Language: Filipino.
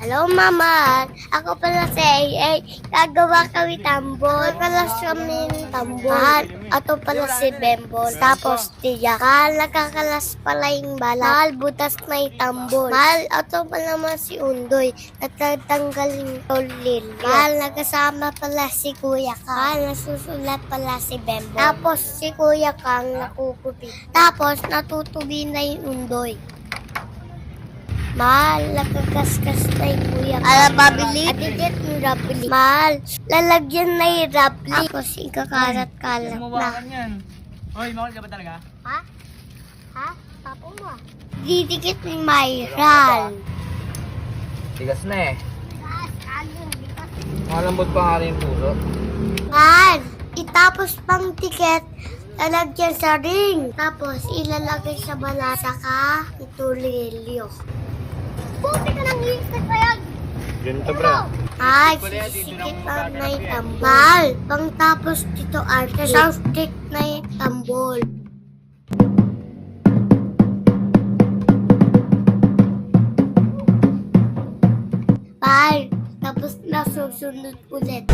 Hello, Mama. Ako pala si AA. Gagawa kami tambol. Nakalas kami ng tambol. Ato pala si Bembol. Tapos tiyak. Nakakalas pala yung bala. Butas na yung tambol. Ato pala naman si Undoy. Natatanggal yung tolil. Nagkasama pala si Kuya Kang. Nasusulat pala si Bembol. Tapos si Kuya Kang nakukupi. Tapos natutubi na yung Undoy. Nakagasgas na yung Kuya Kang. Babili? Atigit yung rabli. Lalagyan na yung rabli. Tapos ikakarat-kalat na. Mawakan yan. Hoy, mawal ka ba talaga? Ha? Papo mo. Didikit ni Mayral. Tigas na eh. Malambot pa nga rin yung puso. Itapos pang tiket, lalagyan sa ring. Tapos ilalagay sa balasa ka, itulilyo. Buti ka nang iisip pa yan. Ganito bro. Sisikit na yung tambol. Pang tapos dito arte, soundstick na yung tambol. Tapos nasusunod ulit.